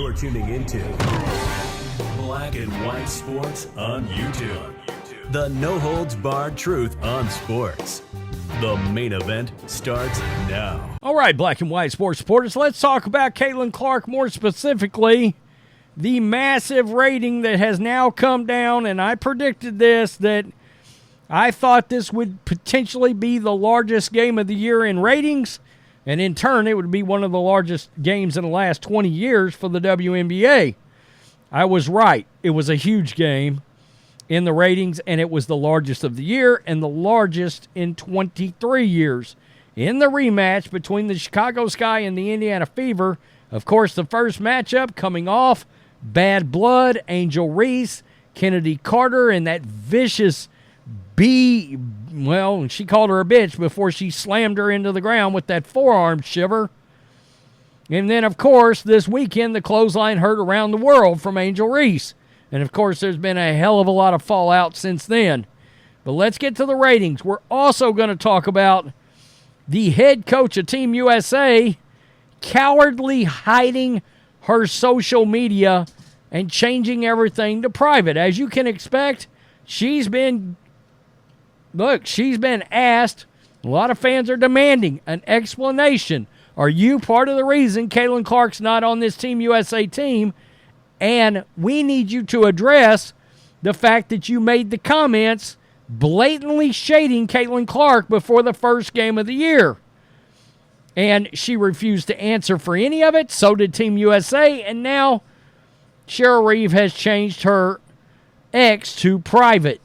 You're tuning into Black and White Sports on YouTube. The no-holds-barred truth on sports. The main event starts now. All right, Black and White Sports supporters, let's talk about Caitlin Clark, more specifically the massive rating that has now come down, and I predicted this, that I thought this would potentially be the largest game of the year in ratings, and in turn, it would be one of the largest games in the last 20 years for the WNBA. I was right. It was a huge game in the ratings, and it was the largest of the year and the largest in 23 years. In the rematch between the Chicago Sky and the Indiana Fever, of course, the first matchup coming off, Bad Blood, Angel Reese, Kennedy Carter, and that vicious she called her a bitch before she slammed her into the ground with that forearm shiver. And then, of course, this weekend, the clothesline heard around the world from Angel Reese. And, of course, there's been a hell of a lot of fallout since then. But let's get to the ratings. We're also going to talk about the head coach of Team USA cowardly hiding her social media and changing everything to private. As you can expect, she's been asked, a lot of fans are demanding an explanation. Are you part of the reason Caitlin Clark's not on this Team USA team? And we need you to address the fact that you made the comments blatantly shading Caitlin Clark before the first game of the year. And she refused to answer for any of it. So did Team USA. And now Cheryl Reeve has changed her X to private.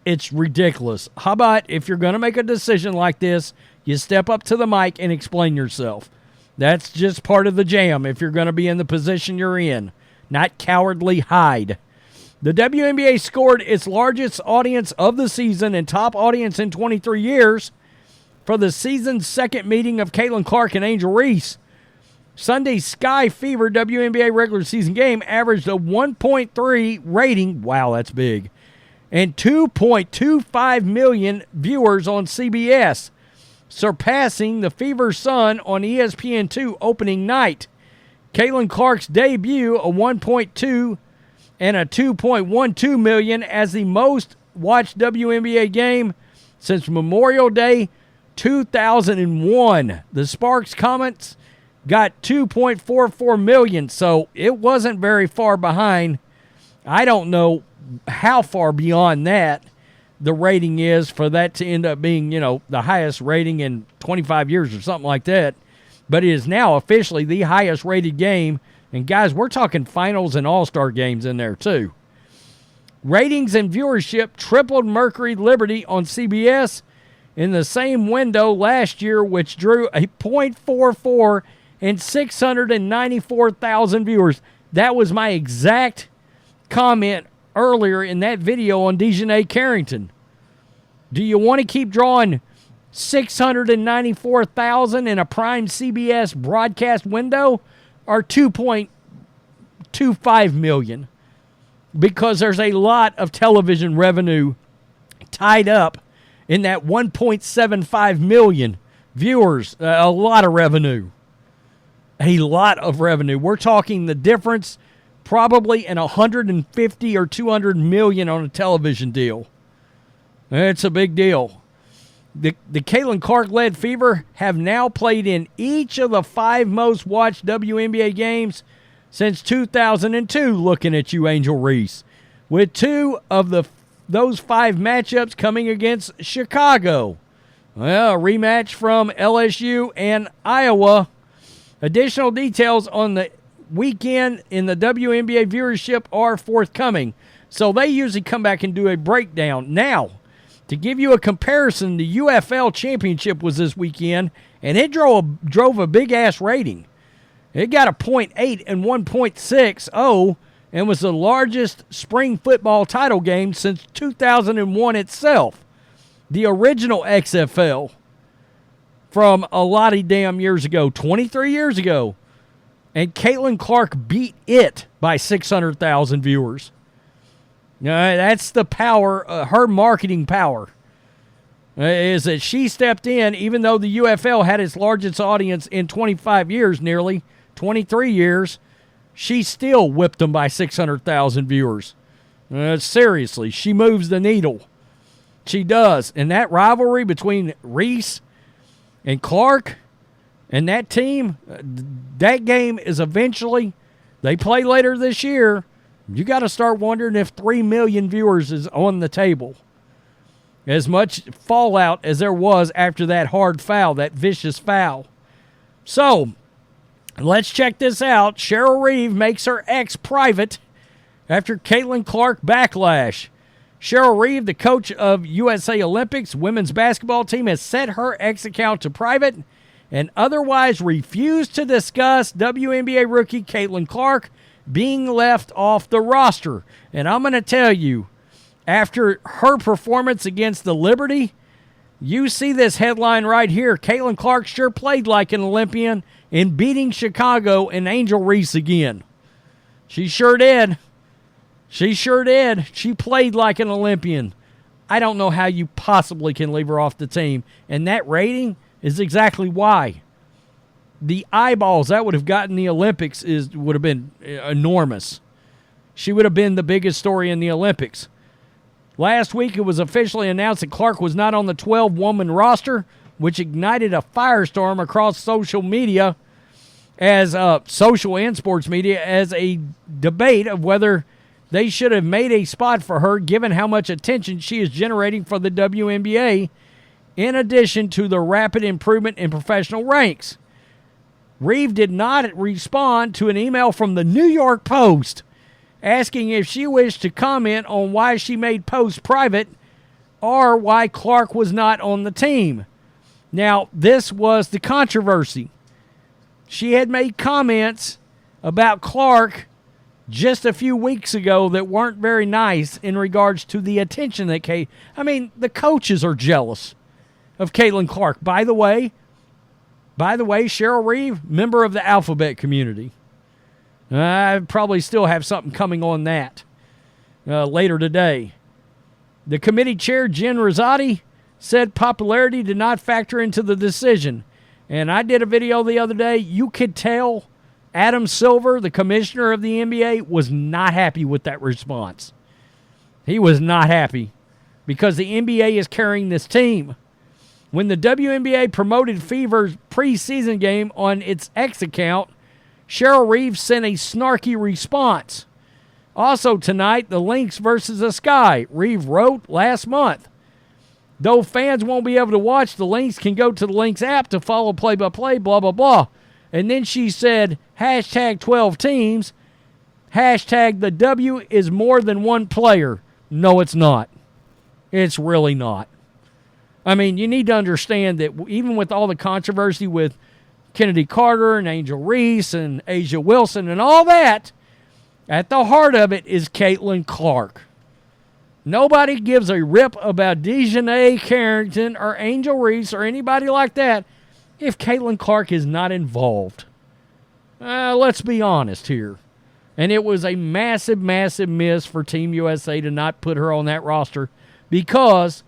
It's ridiculous. How about if you're going to make a decision like this, you step up to the mic and explain yourself. That's just part of the jam if you're going to be in the position you're in, not cowardly hide. The WNBA scored its largest audience of the season and top audience in 23 years for the season's second meeting of Caitlin Clark and Angel Reese. Sunday's Sky Fever WNBA regular season game averaged a 1.3 rating. Wow, that's big. And 2.25 million viewers on CBS, surpassing the Fever Sun on ESPN2 opening night. Caitlin Clark's debut, a 1.2 and a 2.12 million as the most watched WNBA game since Memorial Day 2001. The Sparks Comets got 2.44 million, so it wasn't very far behind. I don't know how far beyond that the rating is for that to end up being, the highest rating in 25 years or something like that. But it is now officially the highest rated game. And guys, we're talking finals and all-star games in there too. Ratings and viewership tripled Mercury Liberty on CBS in the same window last year, which drew a .44 and 694,000 viewers. That was my exact comment earlier in that video on Dejanay Carrington. Do you want to keep drawing 694,000 in a prime CBS broadcast window or 2.25 million? Because there's a lot of television revenue tied up in that 1.75 million viewers. A lot of revenue. A lot of revenue. We're talking the difference probably in 150 or 200 million on a television deal. It's a big deal. The Caitlin Clark-led Fever have now played in each of the 5 most watched WNBA games since 2002, looking at you, Angel Reese, with 2 of those 5 matchups coming against Chicago. Well, a rematch from LSU and Iowa. Additional details on the weekend in the WNBA viewership are forthcoming. So they usually come back and do a breakdown. Now, to give you a comparison, the UFL championship was this weekend, and it drove a big-ass rating. It got a .8 and 1.60 and was the largest spring football title game since 2001 itself. The original XFL from a lot of damn years ago, 23 years ago. And Caitlin Clark beat it by 600,000 viewers. That's the power, her marketing power, is that she stepped in, even though the UFL had its largest audience in 25 years, nearly 23 years. she still whipped them by 600,000 viewers. Seriously, she moves the needle. She does. And that rivalry between Reese and Clark and that team, that game is eventually, they play later this year. You got to start wondering if 3 million viewers is on the table. As much fallout as there was after that hard foul, that vicious foul. So, let's check this out. Cheryl Reeve makes her ex private after Caitlin Clark backlash. Cheryl Reeve, the coach of USA Olympics women's basketball team, has set her ex account to private and otherwise refused to discuss WNBA rookie Caitlin Clark being left off the roster. And I'm going to tell you, after her performance against the Liberty, you see this headline right here. Caitlin Clark sure played like an Olympian in beating Chicago and Angel Reese again. She sure did. She sure did. She played like an Olympian. I don't know how you possibly can leave her off the team. And that rating is exactly why. The eyeballs that would have gotten the Olympics would have been enormous. She would have been the biggest story in the Olympics. Last week, it was officially announced that Clark was not on the 12-woman roster, which ignited a firestorm across social media, as social and sports media, as a debate of whether they should have made a spot for her, given how much attention she is generating for the WNBA, in addition to the rapid improvement in professional ranks. Reeve did not respond to an email from the New York Post asking if she wished to comment on why she made posts private or why Clark was not on the team. Now, this was the controversy. She had made comments about Clark just a few weeks ago that weren't very nice in regards to the attention that the coaches are jealous of Caitlin Clark. By the way, Cheryl Reeve, member of the alphabet community. I probably still have something coming on that later today. The committee chair, Jen Rosati, said popularity did not factor into the decision. And I did a video the other day. You could tell Adam Silver, the commissioner of the NBA, was not happy with that response. He was not happy because the NBA is carrying this team. When the WNBA promoted Fever's preseason game on its X account, Cheryl Reeve sent a snarky response. Also tonight, the Lynx versus the Sky, Reeve wrote last month. Though fans won't be able to watch, the Lynx can go to the Lynx app to follow play-by-play, blah, blah, blah. And then she said, hashtag 12 teams, hashtag the W is more than one player. No, it's not. It's really not. I mean, you need to understand that even with all the controversy with Kennedy Carter and Angel Reese and Asia Wilson and all that, at the heart of it is Caitlin Clark. Nobody gives a rip about Dejanay Carrington or Angel Reese or anybody like that if Caitlin Clark is not involved. Let's be honest here. And it was a massive, massive miss for Team USA to not put her on that roster because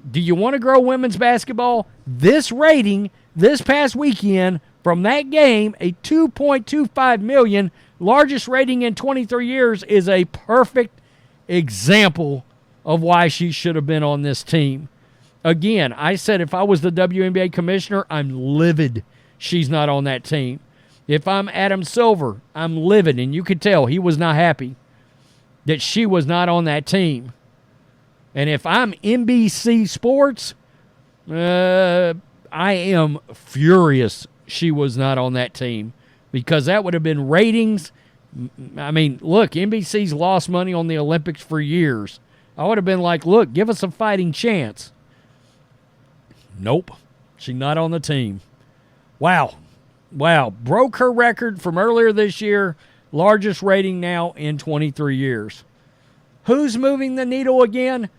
do you want to grow women's basketball? This rating this past weekend from that game, a 2.25 million, largest rating in 23 years, is a perfect example of why she should have been on this team. Again, I said if I was the WNBA commissioner, I'm livid she's not on that team. If I'm Adam Silver, I'm livid, and you could tell he was not happy that she was not on that team. And if I'm NBC Sports, I am furious she was not on that team because that would have been ratings. I mean, look, NBC's lost money on the Olympics for years. I would have been like, look, give us a fighting chance. Nope, she's not on the team. Wow. Broke her record from earlier this year, largest rating now in 23 years. Who's moving the needle again?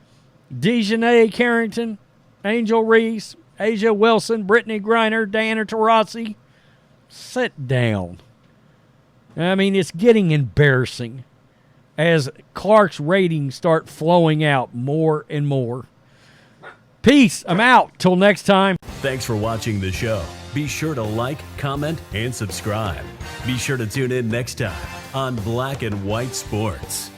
Dejanay Carrington, Angel Reese, Asia Wilson, Brittany Griner, Diana Taurasi. Sit down. I mean, it's getting embarrassing as Clark's ratings start flowing out more and more. Peace. I'm out. Till next time. Thanks for watching the show. Be sure to like, comment, and subscribe. Be sure to tune in next time on Black and White Sports.